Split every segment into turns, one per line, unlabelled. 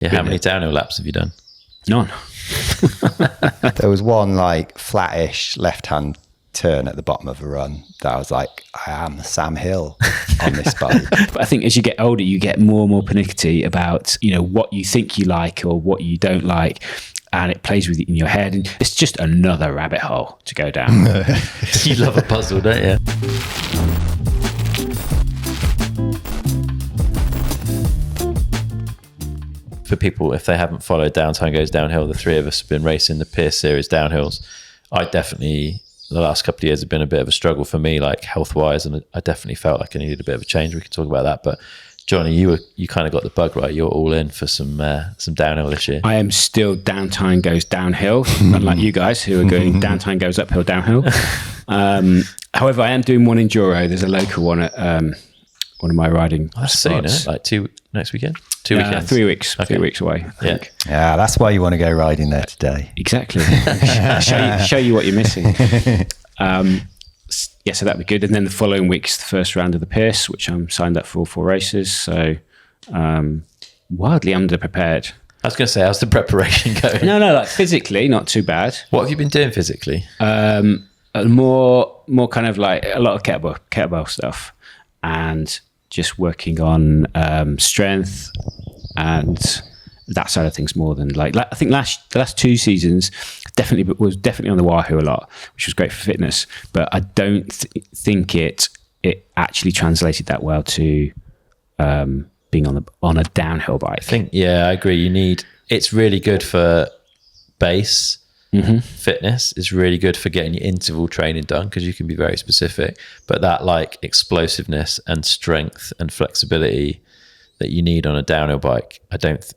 Yeah, how many downhill laps have you done?
None.
There was one like flattish left-hand turn at the bottom of a run that I was like, I am Sam Hill on this bike.
But I think as you get older, you get more and more pernickety about, what you think you like or what you don't like. And it plays with it in your head. And it's just another rabbit hole to go down.
You love a puzzle, don't you? For people, if they haven't followed Downtime Goes Downhill, the three of us have been racing the Pearce Series downhills. The last couple of years have been a bit of a struggle for me, like health-wise, and I definitely felt like I needed a bit of a change. We can talk about that. But Jonny, you kind of got the bug, right? You're all in for some downhill this year.
I am still Downtime Goes Downhill, unlike you guys who are going Downtime Goes Uphill, Downhill. However, I am doing one enduro. There's a local one at one of my riding
I've seen
spots.
it, like next weekend? 2 weekends?
3 weeks.
Okay.
3 weeks away, I think.
Yeah, that's why you want to go riding there today.
Exactly. show you what you're missing. So that'd be good. And then the following week's the first round of the Pearce, which I'm signed up for 4 races. So wildly underprepared.
I was going to say, how's the preparation going?
No, like physically, not too bad.
What have you been doing physically?
More kind of like a lot of kettlebell stuff, and just working on strength and that side of things more than like I think the last 2 seasons was definitely on the Wahoo a lot, which was great for fitness, but I don't think it actually translated that well to being on a downhill bike.
I agree. It's really good for base. Fitness is really good for getting your interval training done because you can be very specific, but that like explosiveness and strength and flexibility that you need on a downhill bike,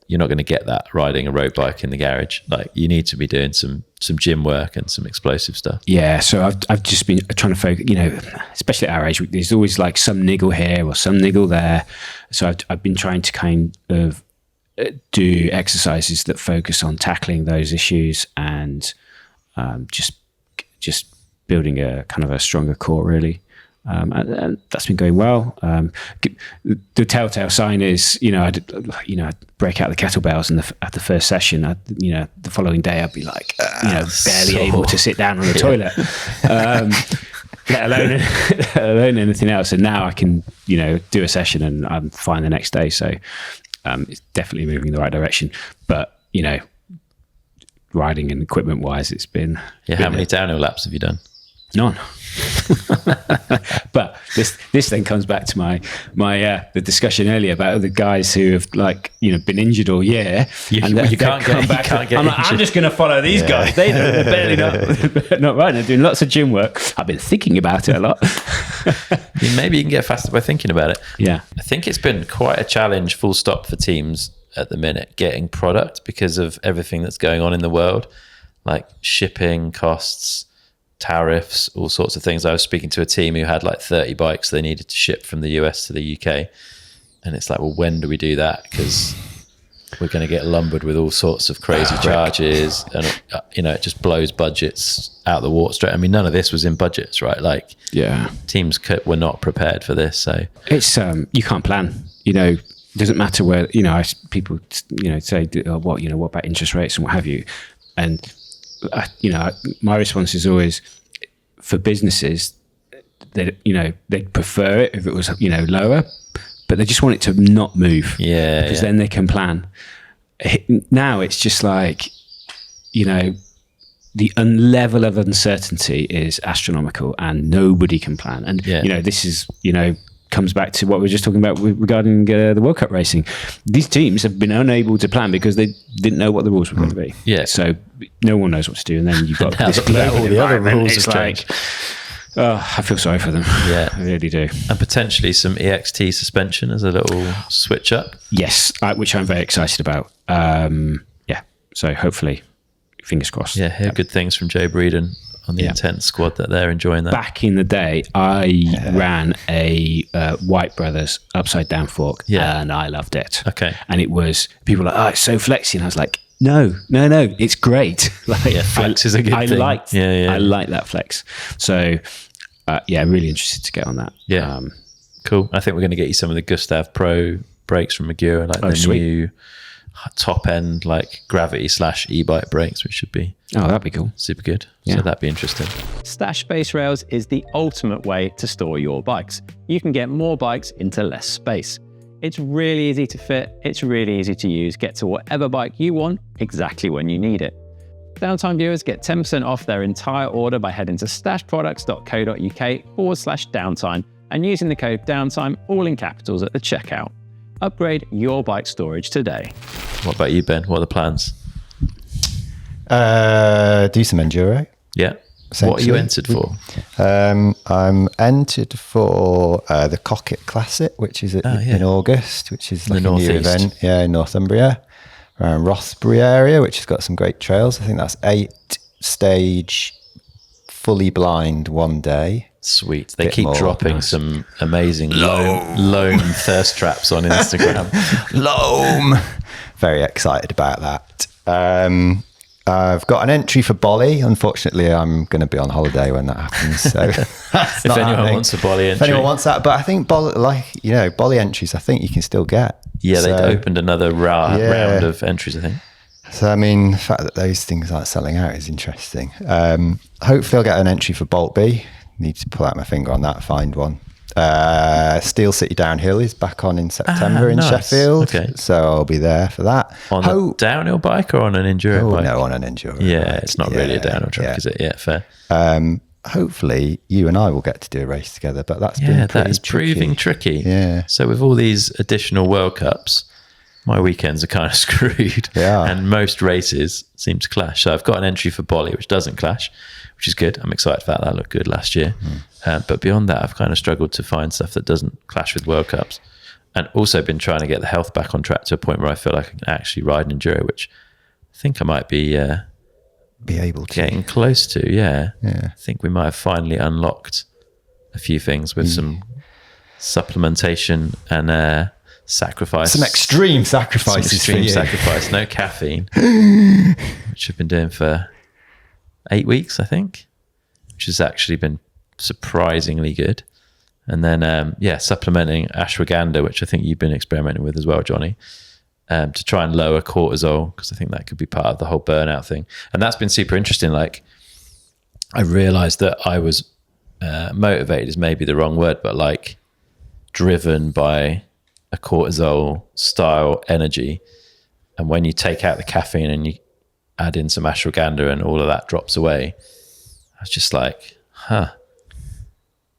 you're not going to get that riding a road bike in the garage. Like you need to be doing some gym work and some explosive stuff.
Yeah, so I've just been trying to focus, especially at our age, there's always like some niggle here or some niggle there. So I've been trying to kind of do exercises that focus on tackling those issues and just building a kind of a stronger core, really. And that's been going well. The telltale sign is, I'd break out the kettlebells at the first session. The following day I'd be like, barely able to sit down on the toilet, let alone anything else. And now I can, do a session and I'm fine the next day. So it's definitely moving in the right direction. But, riding and equipment wise, it's been...
Yeah, how many downhill laps have you done?
None. But this then comes back to my the discussion earlier about the guys who have been injured all year.
You can't get injured.
I'm just going to follow these guys. They're barely not riding. They're doing lots of gym work. I've been thinking about it a lot.
Maybe you can get faster by thinking about it.
Yeah.
I think it's been quite a challenge, full stop, for teams at the minute getting product because of everything that's going on in the world, like shipping costs, tariffs, all sorts of things. I was speaking to a team who had like 30 bikes they needed to ship from the US to the UK, and it's like, well, when do we do that? Because we're going to get lumbered with all sorts of crazy charges, and it just blows budgets out the water straight. I mean, none of this was in budgets, right? Like,
yeah,
teams were not prepared for this. So it's
you can't plan. Doesn't matter where people say, oh, what about interest rates and what have you, and my response is always, for businesses, they'd prefer it if it was lower, but they just want it to not move.
Yeah,
because then they can plan. Now it's just like, the level of uncertainty is astronomical and nobody can plan. And this is comes back to what we were just talking about regarding the World Cup racing. These teams have been unable to plan because they didn't know what the rules were going to be.
Yeah.
So no one knows what to do, and then you've got
this global all the other rules.
It's like, I feel sorry for them. Yeah, I really do.
And potentially some EXT suspension as a little switch up.
Yes, which I'm very excited about. So hopefully, fingers crossed.
Yeah, hear good things from Joe Breeden on the Intense squad that they're enjoying that.
Back in the day, I ran a White Brothers upside down fork, and I loved it.
Okay.
And it was, people were like, oh, it's so flexy. And I was like, no, it's great.
Flex is a good thing.
I like that flex. So, really interested to get on that.
Yeah. Cool. I think we're going to get you some of the Gustav Pro brakes from Magura, like new top end like gravity / e-bike brakes, which should be
that'd be cool.
super good.
Yeah.
So that'd be interesting.
Stash Space Rails is the ultimate way to store your bikes. You can get more bikes into less space. It's really easy to fit, it's really easy to use, get to whatever bike you want exactly when you need it. Downtime viewers get 10% off their entire order by heading to stashproducts.co.uk/downtime and using the code downtime, all in capitals, at the checkout. Upgrade your bike storage today.
What about you, Ben? What are the plans?
Do some enduro.
Yeah. What are you entered for?
I'm entered for the Cocket Classic, which is in August, which is like a new event. Yeah, in Northumbria, around Rothbury area, which has got some great trails. I think that's 8-stage, fully blind, 1 day.
Sweet. They keep dropping some amazing loam thirst traps on Instagram.
Loam. Very excited about that. I've got an entry for Bolly. Unfortunately, I'm going to be on holiday when that happens. So
if anyone wants a Bolly entry.
If anyone wants that. But I think Bolly entries, I think you can still get.
Yeah, they opened another round of entries, I think.
So, I mean, the fact that those things aren't selling out is interesting. Hopefully I'll get an entry for Bolt B. Need to pull out my finger on that, find one. Steel City Downhill is back on in September in Sheffield. Okay. So I'll be there for that.
On a downhill bike or on an enduro bike?
No, on an enduro
Yeah,
bike.
It's not really a downhill track, is it? Yeah, fair.
Hopefully you and I will get to do a race together, but that's been
proving tricky.
Yeah.
So with all these additional World Cups, my weekends are kind of screwed.
Yeah.
And most races seem to clash. So I've got an entry for Bolly, which doesn't clash, which is good. I'm excited about that. That looked good last year. But beyond that, I've kind of struggled to find stuff that doesn't clash with World Cups. And also been trying to get the health back on track to a point where I feel like I can actually ride an enduro, which I think I might be
able to.
Getting close to, yeah. I think we might have finally unlocked a few things with some supplementation and sacrifice.
Some extreme sacrifices.
Sacrifice. No caffeine, which I've been doing for 8 weeks, I think, which has actually been surprisingly good. And then, supplementing ashwagandha, which I think you've been experimenting with as well, Jonny, to try and lower cortisol, because I think that could be part of the whole burnout thing. And that's been super interesting. Like, I realized that I was motivated is maybe the wrong word, but like driven by a cortisol style energy. And when you take out the caffeine and you add in some ashwagandha and all of that drops away, I was just like,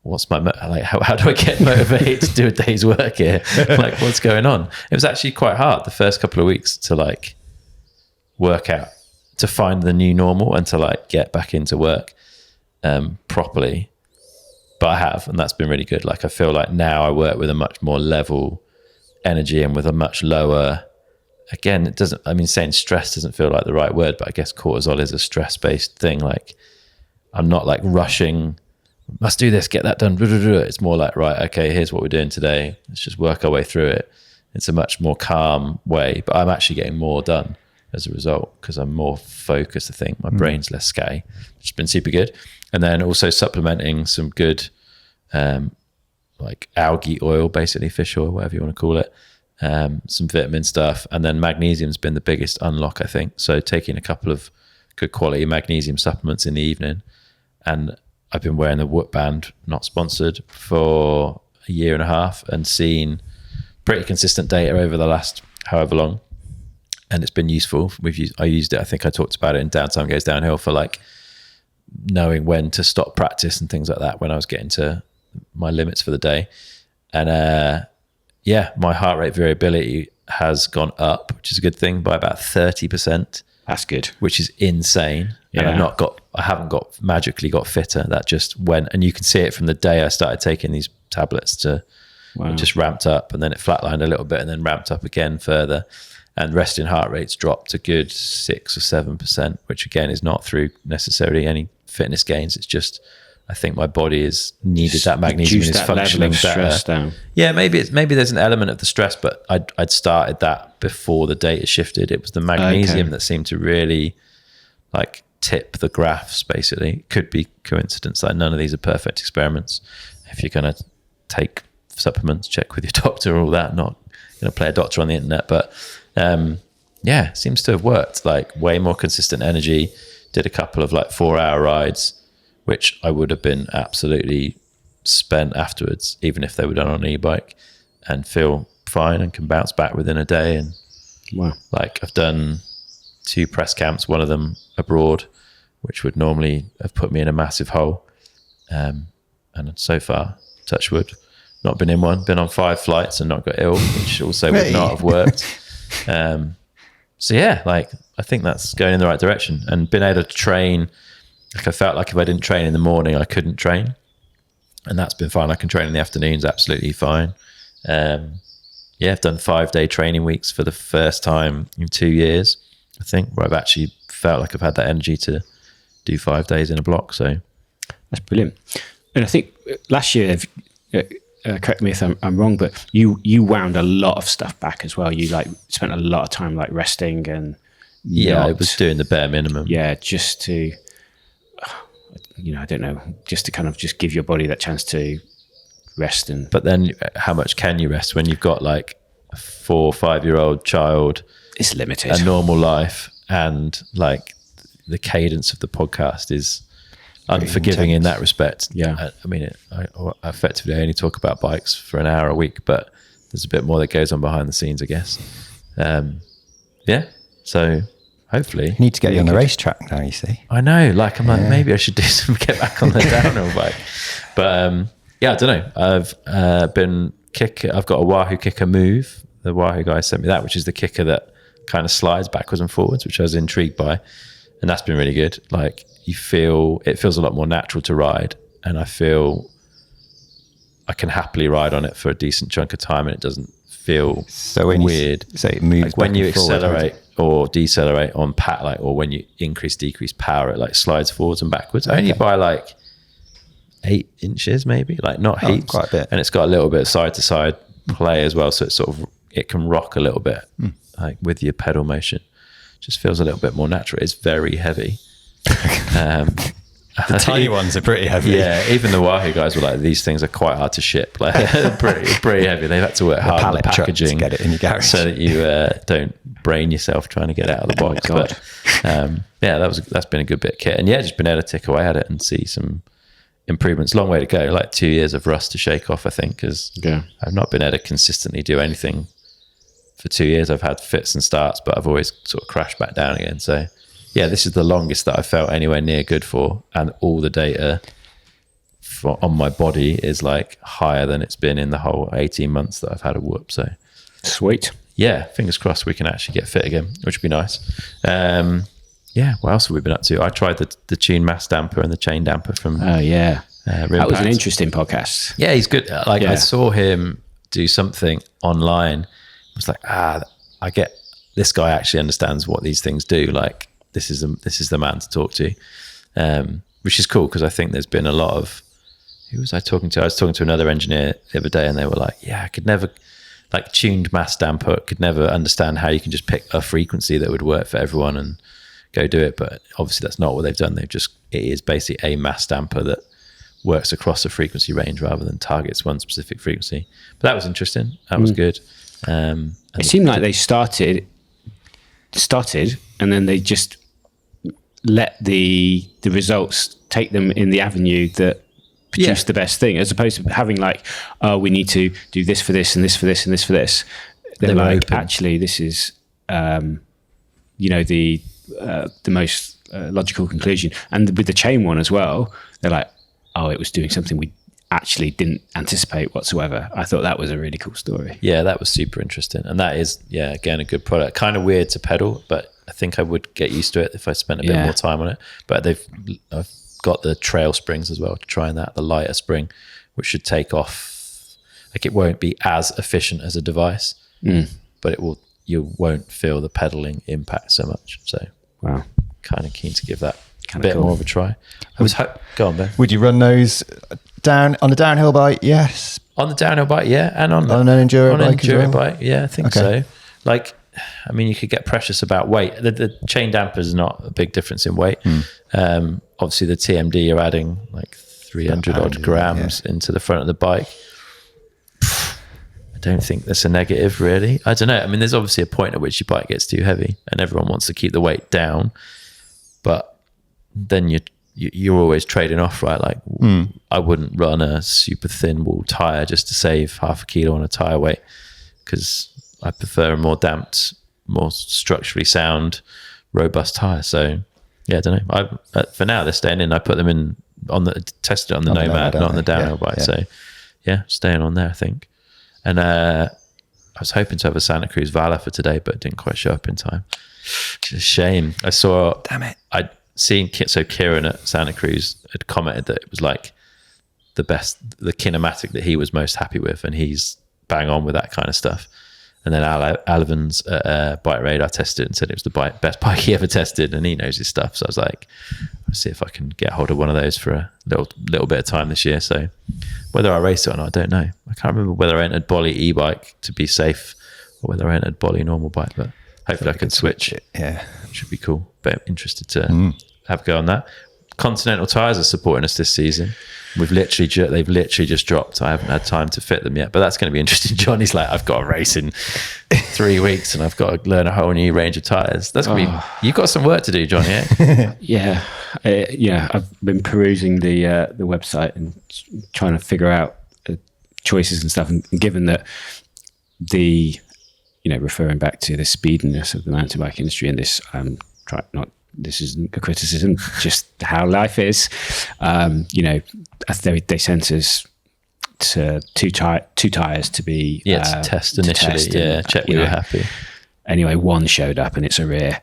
what's my how do I get motivated to do a day's work here? Like, what's going on? It was actually quite hard the first couple of weeks to like work out, to find the new normal and to like get back into work properly. But I have, and that's been really good. Like, I feel like now I work with a much more level energy and with a much lower, again, it doesn't, I mean, saying stress doesn't feel like the right word, but I guess cortisol is a stress-based thing. Like, I'm not like rushing, must do this, get that done. It's more like, right, okay, here's what we're doing today. Let's just work our way through it. It's a much more calm way, but I'm actually getting more done as a result because I'm more focused, I think. My brain's less scatty, which has been super good. And then also supplementing some good like algae oil, basically fish oil, whatever you want to call it, some vitamin stuff. And then magnesium's been the biggest unlock, I think. So taking a couple of good quality magnesium supplements in the evening. And I've been wearing the Whoop band, not sponsored, for a year and a half and seen pretty consistent data over the last however long. And it's been useful. I used it, I think I talked about it in Downtime Goes Downhill, for like knowing when to stop practice and things like that when I was getting to my limits for the day. And my heart rate variability has gone up, which is a good thing, by about 30%.
That's good.
Which is insane.
Yeah.
And I haven't magically got fitter. That just went, and you can see it from the day I started taking these tablets to, it just ramped up, and then it flatlined a little bit and then ramped up again further. And resting heart rates dropped a good 6 or 7%, which again is not through necessarily any fitness gains. It's just, I think my body has needed that magnesium and is functioning better.
Down.
Yeah, maybe there's an element of the stress, but I'd started that before the data shifted. It was the magnesium that seemed to really like tip the graphs, basically. Could be coincidence. Like, none of these are perfect experiments. If you're going to take supplements, check with your doctor, all that. Not going to play a doctor on the internet, but yeah, seems to have worked. Like way more consistent energy. Did a couple of like 4-hour rides, which I would have been absolutely spent afterwards, even if they were done on an e-bike, and feel fine and can bounce back within a day. And
Wow.
like I've done 2 press camps, one of them abroad, which would normally have put me in a massive hole. And so far, touch wood, not been in one, been on 5 flights and not got ill, which also would not have worked. So yeah, like I think that's going in the right direction, and been able to train. Like I felt like if I didn't train in the morning, I couldn't train, and that's been fine. I can train in the afternoons absolutely fine. Yeah, I've done 5-day training weeks for the first time in 2 years, I think, where I've actually felt like I've had that energy to do 5 days in a block. So
that's brilliant. And I think last year, correct me if I'm wrong, but you wound a lot of stuff back as well. You like spent a lot of time like resting and
I was doing the bare minimum.
Yeah, just to, I don't know, just to kind of just give your body that chance to rest. But
then how much can you rest when you've got like a 4 or 5-year-old child?
It's limited.
A normal life, and like the cadence of the podcast is unforgiving in that respect.
Yeah.
I mean, I effectively only talk about bikes for an hour a week, but there's a bit more that goes on behind the scenes, I guess. Yeah. So hopefully.
You need to get you on the racetrack now, you see.
I know. Like, I'm like, maybe I should get back on the downhill bike. But yeah, I don't know. I've got a Wahoo kicker move. The Wahoo guy sent me that, which is the kicker that kind of slides backwards and forwards, which I was intrigued by. And that's been really good. Like, it feels a lot more natural to ride, and I feel I can happily ride on it for a decent chunk of time, and it doesn't feel weird.
So it moves
like when you accelerate or decelerate on or when you decrease power, it like slides forwards and backwards. Only by like 8 inches, maybe, like not heaps,
quite a bit.
And it's got a little bit of side to side play as well, so it's it can rock a little bit, like with your pedal motion. Just feels a little bit more natural. It's very heavy.
The tiny ones are pretty heavy.
Yeah, even the Wahoo guys were like, these things are quite hard to ship. Like, pretty heavy. They've had to work hard on the packaging
to get it in your garage,
so that you don't brain yourself trying to get it out of the box. But yeah, that's been a good bit of kit, and yeah, just been able to tick away at it and see some improvements. Long way to go. Like 2 years of rust to shake off, I think, because I've not been able to consistently do anything for 2 years. I've had fits and starts, but I've always sort of crashed back down again. So yeah, this is the longest that I felt anywhere near good for, and all the data on my body is like higher than it's been in the whole 18 months that I've had a whoop. So
sweet.
Yeah, fingers crossed we can actually get fit again, which would be nice. Yeah, what else have we been up to? I tried the tune mass damper and the chain damper from
that was an interesting podcast.
Yeah, he's good. I saw him do something online. I was like, I get this guy actually understands what these things do. Like, this is the man to talk to, which is cool, because I think there's been a lot of, who was I talking to? I was talking to another engineer the other day, and they were like, yeah, I could never, like tuned mass damper, could never understand how you can just pick a frequency that would work for everyone and go do it. But obviously that's not what they've done. It is basically a mass damper that works across a frequency range rather than targets one specific frequency. But that was interesting. That was good.
It seemed like they started and then they just let the results take them in the avenue that produced the best thing, as opposed to having like, oh, we need to do this for this and this for this and this for this. They're like, actually, this is the most logical conclusion. And with the chain one as well, they're like, oh, it was doing something we actually didn't anticipate whatsoever. I thought that was a really cool story.
Yeah, that was super interesting. And that is, again, a good product. Kind of weird to pedal, but I think I would get used to it if I spent a bit more time on it. But I've got the trail springs as well to try that, the lighter spring, which should take off. Like, it won't be as efficient as a device, but you won't feel the pedaling impact so much. So
wow,
kind of keen to give that a bit more of a try. Go on, Ben.
Would you run those down on the downhill bike? Yes.
On the downhill bike, yeah, and on
an enduro bike as well?
bike, yeah, I think so. Like, I mean, you could get precious about weight. The chain damper is not a big difference in weight. Obviously, the TMD, you're adding like 300 odd grams into the front of the bike. I don't think that's a negative, really. I don't know. I mean, there's obviously a point at which your bike gets too heavy and everyone wants to keep the weight down, but then you're always trading off, right? Like I wouldn't run a super thin wall tire just to save half a kilo on a tire weight, because I prefer a more damped, more structurally sound, robust tire. So yeah, I don't know. For now, they're staying in. I put them in tested it on the Nomad, not on the downhill bike. Yeah. So yeah, staying on there, I think. And I was hoping to have a Santa Cruz Valor for today, but it didn't quite show up in time. It's a shame. I saw. Damn it! I'd seen Kieran at Santa Cruz had commented that it was like the kinematic that he was most happy with, and he's bang on with that kind of stuff. And then Al Evans at Bike Radar tested and said it was the best bike he ever tested, and he knows his stuff. So I was like, let's see if I can get hold of one of those for a little bit of time this year. So whether I race it or not, I don't know. I can't remember whether I entered Bolly e-bike to be safe or whether I entered Bolly normal bike, but hopefully I can switch it. Yeah, should be cool. But interested to have a go on that. Continental Tyres are supporting us this season. They've literally just dropped. I haven't had time to fit them yet, but that's going to be interesting. Jonny's like, I've got a race in 3 weeks and I've got to learn a whole new range of tyres. That's going to be, you've got some work to do, Jonny. Eh?
Yeah. I've been perusing the website and trying to figure out choices and stuff. And given that referring back to the speediness of the mountain bike industry, and this, this isn't a criticism, just how life is. They sent us to two tires to be
to test initially. Check we were happy.
Anyway, one showed up and it's a rear.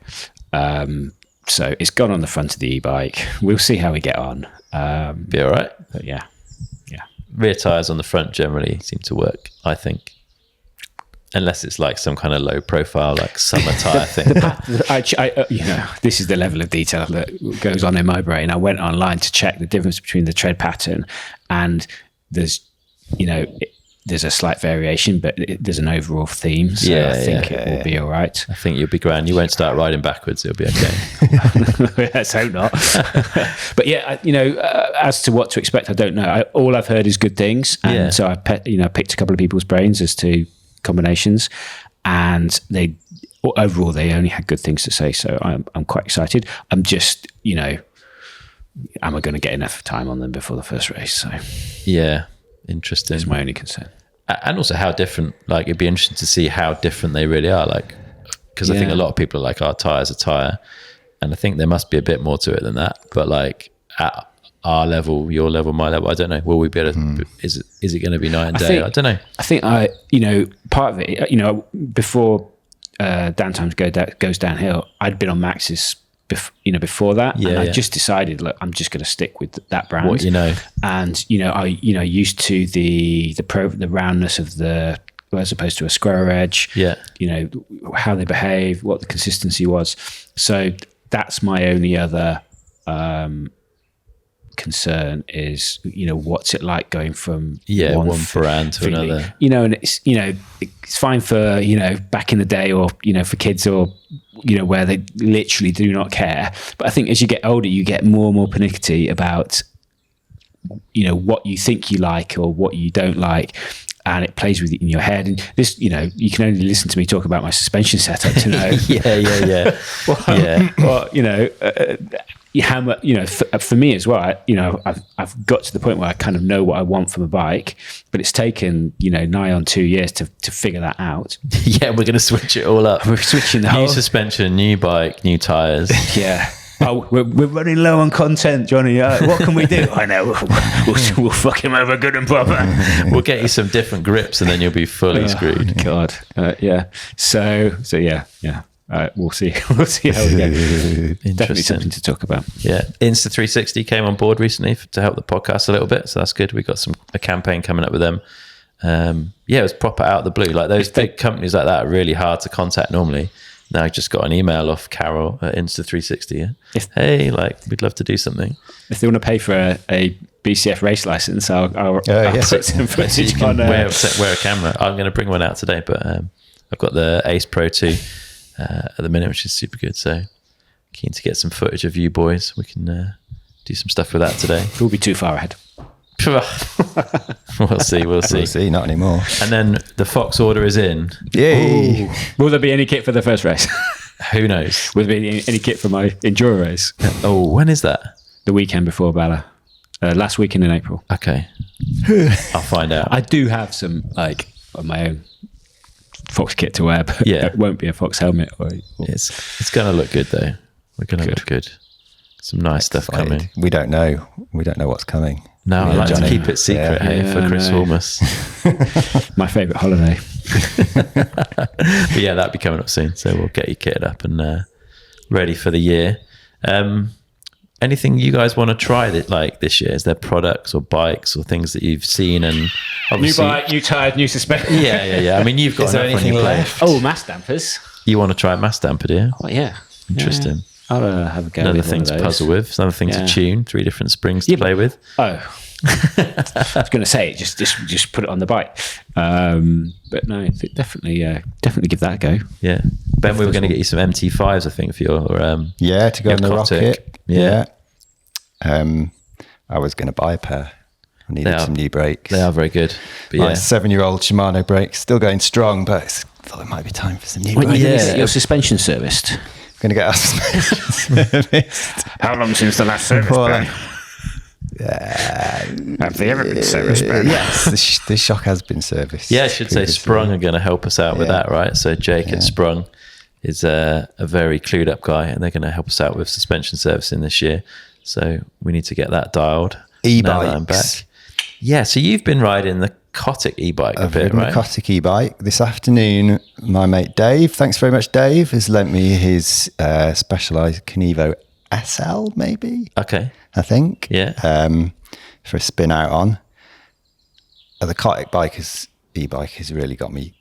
So it's gone on the front of the e-bike. We'll see how we get on.
Be all right.
But yeah.
Rear tires on the front generally seem to work, I think. Unless it's like some kind of low profile, like summer tire thing.
This is the level of detail that goes on in my brain. I went online to check the difference between the tread pattern, and there's a slight variation, but there's an overall theme. So I think it will be all right.
I think you'll be grand. You won't start riding backwards. It'll be okay.
Let's hope not. But as to what to expect, I don't know. All I've heard is good things. And so I picked a couple of people's brains as to combinations, and they only had good things to say, so I'm quite excited. I'm just am I going to get enough time on them before the first race? So
interesting.
That's my only concern.
And also how different, like it'd be interesting to see how different they really are, like, because I think a lot of people are like, our tire's a tire, and I think there must be a bit more to it than that, but like at our level, your level, my level, I don't know. Will we be able to? Is it going to be night and day? I don't know.
I think part of it. Before Downtime Goes Downhill, I'd been on Max's. Before that, and I just decided, look, I'm just going to stick with that brand.
What
and I used to the roundness of the, as opposed to a square edge.
Yeah.
How they behave, what the consistency was. So that's my only other concern is what's it like going from one brand to another, and it's fine for back in the day, or for kids, or where they literally do not care. But I think as you get older, you get more and more pernickety about what you think you like or what you don't like, and it plays with it in your head. And this, you can only listen to me talk about my suspension setup to know. How much, for me as well, I've got to the point where I kind of know what I want from a bike, but it's taken, nigh on 2 years to figure that out.
We're going to switch it all up.
We're switching the
new suspension, new bike, new tires.
Oh, we're running low on content, Jonny. What can we do? I know. We'll fuck him over good and proper.
We'll get you some different grips, and then you'll be fully screwed.
God. So yeah. We'll see. We'll see how we go. Definitely something to talk about.
Yeah, Insta360 came on board recently to help the podcast a little bit, so that's good. We got a campaign coming up with them. It was proper out of the blue. Like those big companies like that are really hard to contact normally. Now I just got an email off Carol at Insta360. Hey, we'd love to do something. If
they want to pay for a BCF race license, I'll put some footage on.
Wear a camera. I'm going to bring one out today, but I've got the Ace Pro 2 at the minute, which is super good. So keen to get some footage of you boys. We can do some stuff with that today.
We'll be too far ahead.
We'll see.
We'll see. Not anymore.
And then the Fox order is in.
Yay!
Ooh. Will there be any kit for the first race?
Who knows?
Will there be any kit for my enduro race?
Oh, when is that?
The weekend before Bala. Last weekend in April.
Okay. I'll find out.
I do have some, like, of my own Fox kit to wear, but
yeah.
it won't be a Fox helmet.
It's going to look good, though. We're going to look good. Some nice stuff coming.
We don't know. We don't know what's coming.
No, I like to keep it secret for Chris Hormus.
My favourite holiday.
But yeah, that'll be coming up soon. So we'll get you kitted up and ready for the year. Anything you guys want to try this year? Is there products or bikes or things that you've seen? And
new bike, new tyres, new suspension.
Yeah. I mean, you've got
anything left?
Oh, mass dampers.
You want to try a mass damper, do you?
Oh, yeah.
Interesting.
Yeah. I'll have a go.
Another thing to puzzle with. Another thing to tune. 3 different springs to play with.
Oh, I was going to say just put it on the bike, but no, definitely give that a go.
Yeah, Ben, we were going to get you some MT5s, I think, for your
to go on the
Kotick.
Rocket. Yeah. I was going to buy a pair. I needed some new brakes.
They are very good. But
my 7-year-old Shimano brakes still going strong, but I thought it might be time for some new brakes.
Yeah, your suspension serviced.
Going to get our suspension serviced.
How long since the last service, Ben? Have they ever been serviced, Ben?
Yes, the shock has been serviced.
Yeah, I should say Sprung are going to help us out with that, right? So Jake at Sprung is a very clued up guy, and they're going to help us out with suspension servicing this year. So we need to get that dialed.
E-bikes.
Now that I'm back. Yeah, so you've been riding the Kotick e-bike a bit, right?
The Kotick e-bike. This afternoon, my mate Dave, thanks very much Dave, has lent me his Specialized Kenevo SL, maybe?
Okay.
I think.
Yeah.
For a spin out on. The Kotick e-bike has really got me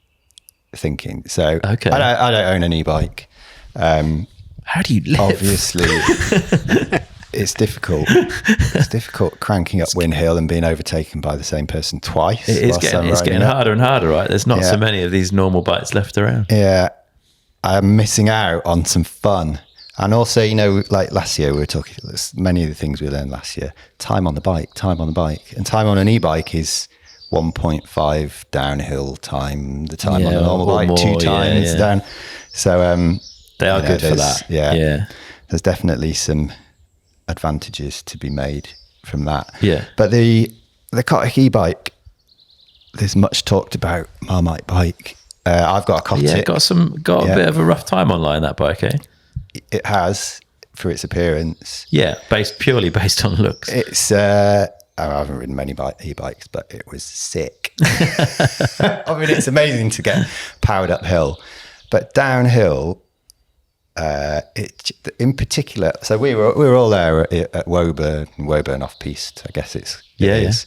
thinking. So
okay.
I don't own an e-bike.
How do you live?
Obviously, it's difficult. It's difficult cranking up Win Hill and being overtaken by the same person twice.
It's getting harder and harder, right? There's not so many of these normal bikes left around.
Yeah. I'm missing out on some fun. And also, like last year, we were talking, many of the things we learned last year, time on the bike. And time on an e-bike is 1.5 downhill time, the time on a normal bike, more, 2 times down. So
they are good for that.
Yeah. There's definitely some advantages to be made from that.
Yeah.
But the Kotick e-bike, there's much talked about Marmite bike. I've got a Kotick.
Yeah, got a bit of a rough time online, that bike, eh?
It has, for its appearance.
Yeah, purely based on looks.
It's I haven't ridden many e-bikes, but it was sick. I mean, it's amazing to get powered uphill, but downhill, in particular. So we were all there at Woburn off piste. I guess it is.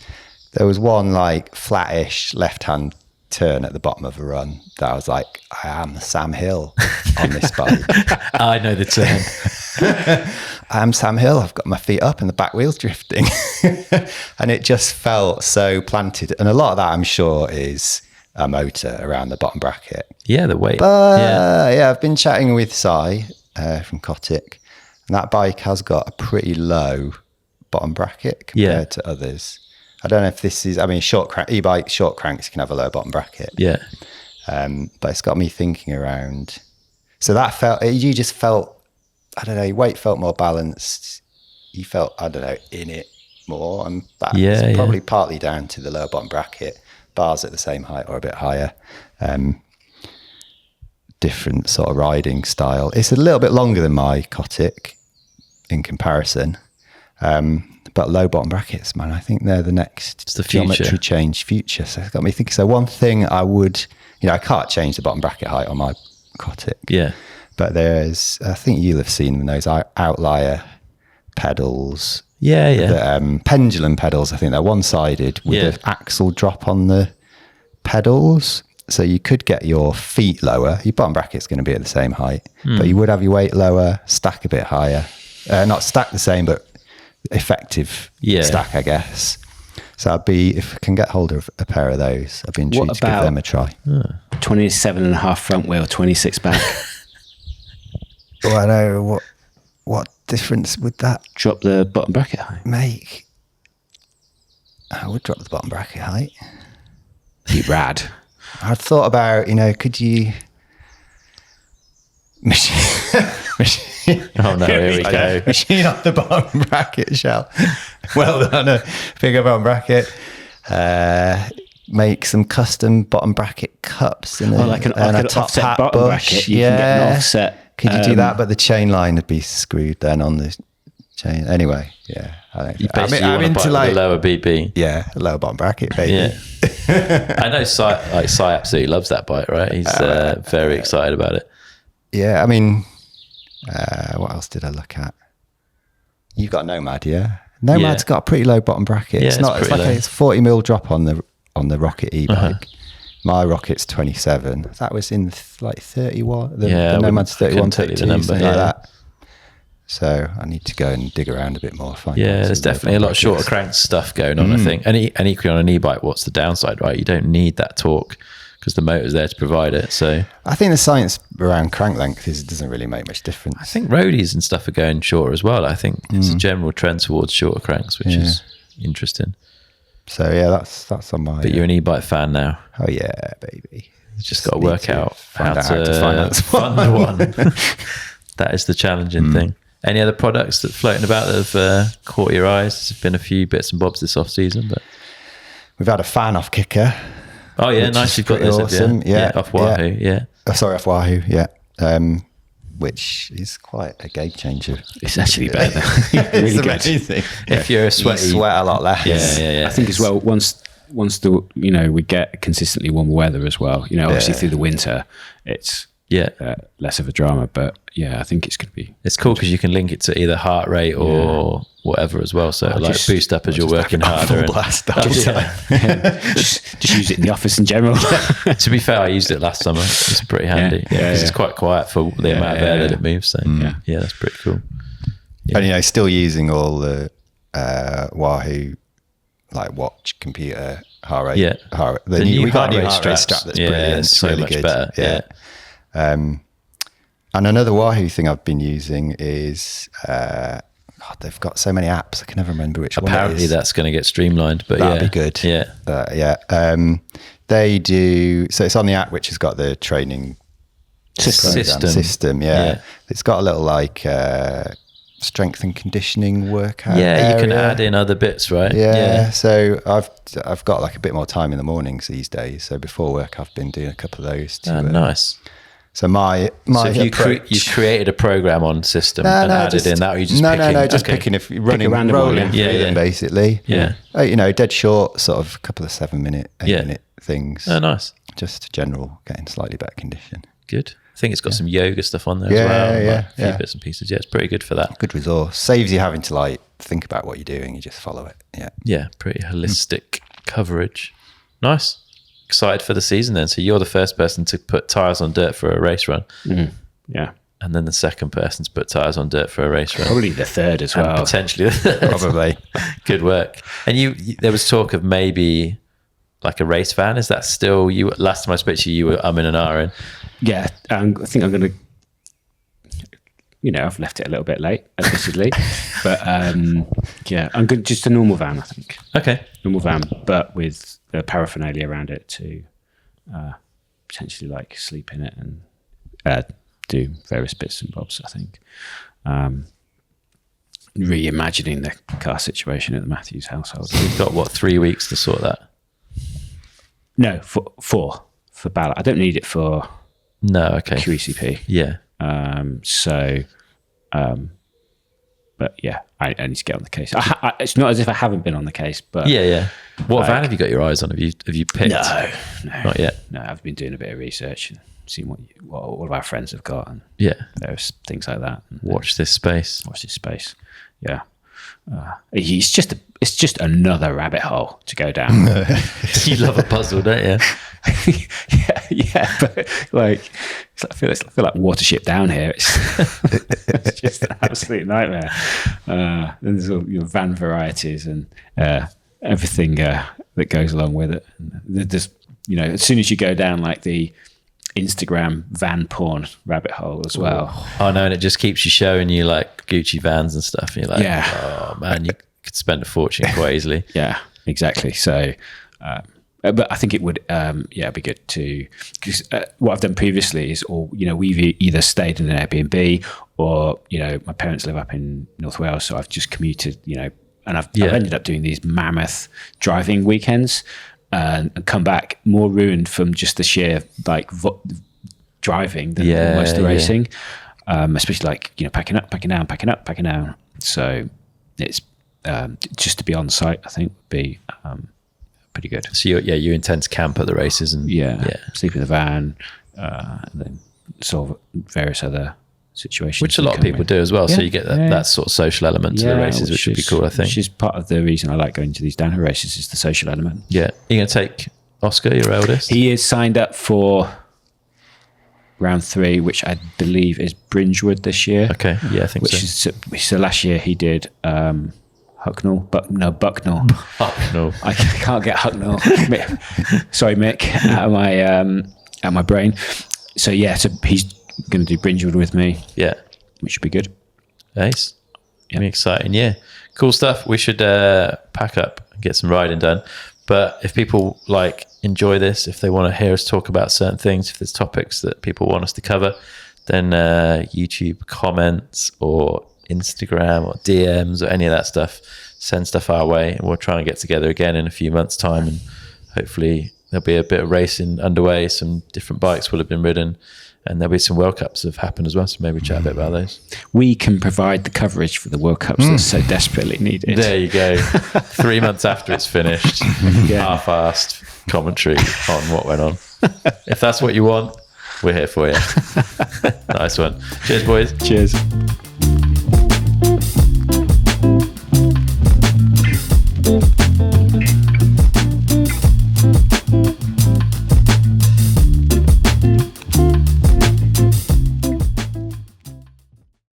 There was one like flattish left-hand turn at the bottom of a run that I was like, I am Sam Hill on this bike.
I know the turn.
I am Sam Hill. I've got my feet up and the back wheel's drifting. And it just felt so planted. And a lot of that, I'm sure, is a motor around the bottom bracket.
Yeah, the weight.
But I've been chatting with Si from Kotick, and that bike has got a pretty low bottom bracket compared to others. I don't know if this is, e-bike short cranks can have a low bottom bracket.
Yeah.
But it's got me thinking around. So you just felt, I don't know, your weight felt more balanced. You felt, I don't know, in it more. And that's probably partly down to the lower bottom bracket. Bars at the same height or a bit higher. Different sort of riding style. It's a little bit longer than my Kotick in comparison. But low bottom brackets, man, I think they're the next geometry change future. So it's got me thinking. So one thing I would, I can't change the bottom bracket height on my Kotick.
Yeah.
But I think you'll have seen them, those outlier pedals.
Yeah.
The pendulum pedals, I think they're one-sided with an axle drop on the pedals. So you could get your feet lower. Your bottom bracket's going to be at the same height, but you would have your weight lower, stack a bit higher. Not stack the same, but effective stack, I guess. So if I can get hold of a pair of those, I'd be intrigued to give them a try.
27.5 front wheel, 26 back.
Well, I know what difference would that
drop the bottom bracket height
make? I would drop the bottom bracket height.
Be rad.
I'd thought about, could you machine
Oh no, here we go.
machine off the bottom bracket shell. Well done, a bigger bottom bracket. Make some custom bottom bracket cups and
like an
top
offset
hat
bottom
bush.
bracket. You can get an offset.
Could you do that? But the chain line would be screwed then on the chain. Anyway, yeah.
You basically want to buy the lower BB.
Yeah, lower bottom bracket, baby.
Yeah. I know Cy absolutely loves that bike, right? He's very excited about it.
Yeah, I mean, what else did I look at? You've got Nomad, yeah? Nomad's got a pretty low bottom bracket.
Yeah,
it's like a 40 mil drop on the Rocket e-bike. My Rocket's 27. That was in like 31. The Nomad's 31, 32, something like that. So I need to go and dig around a bit more.
There's definitely a lot of shorter crank stuff going on, I think. And equally on an e-bike, what's the downside, right? You don't need that torque because the motor's there to provide it. So
I think the science around crank length doesn't really make much difference.
I think roadies and stuff are going shorter as well. I think it's a general trend towards shorter cranks, which is interesting.
So yeah, that's on my.
But you're an e-bike fan now.
Oh yeah, baby.
You just got to work out how to fund one. That is the challenging thing. Any other products that floating about that have caught your eyes? There's been a few bits and bobs this off season, but
we've had a fan off kicker.
Oh yeah, nice. You've got this.
Awesome. Yeah,
off Wahoo. Yeah.
Sorry, off Wahoo. Yeah. Which is quite a game changer.
It's actually better. Really good.
Amazing.
If you're a sweaty,
you sweat a lot less.
Yeah.
I think as well, once the we get consistently warmer weather as well. Obviously through the winter, it's less of a drama. But yeah, I think it's going to be.
It's cool because you can link it to either heart rate or whatever as well. So boost up as you're working harder.
Blast
just use it in the office in general.
To be fair, I used it last summer. It's pretty handy because it's quite quiet for the amount of air that it moves. So yeah, that's pretty cool. Yeah.
And still using all the Wahoo like watch, computer, heart rate.
Yeah,
the new heart rate strap that's brilliant. It's
so
really
much
good.
better. Yeah.
And another Wahoo thing I've been using is they've got so many apps I can never remember which one.
Apparently that's going to get streamlined, but
that'd be good.
Yeah.
They do, so it's on the app which has got the training system. Yeah. It's got a little like strength and conditioning workout.
Yeah, you can add in other bits, right?
Yeah. So I've got like a bit more time in the mornings these days. So before work I've been doing a couple of those.
Nice.
So my
so if you've created a program on system and added in that, or you just
picking if rolling through them basically.
Yeah.
Dead short, sort of a couple of 7-minute, 8-minute things.
Oh, nice.
Just general, getting slightly better condition.
Good. I think it's got some yoga stuff on there as well. A few bits and pieces. Yeah, it's pretty good for that.
Good resource. Saves you having to like think about what you're doing. You just follow it. Yeah.
Yeah, pretty holistic coverage. Nice. Excited for the season then. So you're the first person to put tyres on dirt for a race run.
Yeah.
And then the second person to put tyres on dirt for a race run.
Probably the third as well.
And potentially the third.
Probably.
Good work. And there was talk of maybe like a race van. Is that still you? Last time I spoke to you were in and ahhing.
Yeah. I think I'm going to, I've left it a little bit late, admittedly. But yeah, I'm good. Just a normal van, I think.
Okay.
Normal van, but with the paraphernalia around it to potentially like sleep in it and do various bits and bobs, I think. Reimagining the car situation at the Matthews household.
So you've got, 3 weeks to sort that?
No, for ballot. I don't need it for QECP.
Yeah.
But yeah, I need to get on the case. It's not as if I haven't been on the case, but
yeah. What van have you got your eyes on? Have you picked?
No,
not yet.
No, I've been doing a bit of research and seeing what all of our friends have got, and various things like that. And
watch this space.
Yeah, it's just another rabbit hole to go down.
You love a puzzle, don't you?
yeah, but like I feel like Watership down here. It's just an absolute nightmare. And there's all your van varieties and everything that goes along with it. And there's as soon as you go down like the Instagram van porn rabbit hole as well.
Oh no, and it just keeps you showing you like Gucci vans and stuff. And you're like, oh man, you could spend a fortune quite easily.
Yeah. exactly. So, but I think it would, be good to, because what I've done previously is, we've either stayed in an Airbnb or, my parents live up in North Wales, so I've just commuted, and I've ended up doing these mammoth driving weekends and come back more ruined from just the sheer driving than most of the racing, especially packing up, packing down. So it's just to be on site, I think would be pretty good.
So you intend to camp at the races and
sleep in the van, and then solve various other situations,
which a lot of people do as well. So you get that sort of social element to the races, which would be cool, I think.
Which is part of the reason I like going to these downhill races, is the social element.
Yeah. You're going to take Oscar, your eldest?
He is signed up for round 3, which I believe is Bridgewood this year.
Okay, yeah, I think
So last year he did Bucknell.
Bucknell.
I can't get Hucknell. Sorry, Mick, out of my brain. So he's going to do Bridgewood with me. Yeah, which should be good.
Nice. Yeah. Exciting. Yeah, cool stuff. We should pack up and get some riding done. But if people enjoy this, if they want to hear us talk about certain things, if there's topics that people want us to cover, then YouTube comments or Instagram or DMs or any of that stuff, send stuff our way, and we'll try and get together again in a few months' time, and hopefully there'll be a bit of racing underway. Some different bikes will have been ridden, and there'll be some World Cups have happened as well, so maybe chat a bit about those.
We can provide the coverage for the World Cups that's so desperately needed.
There you go. 3 months after it's finished, half-assed commentary on what went on. If that's what you want, we're here for you. Nice one. Cheers, boys.
Cheers.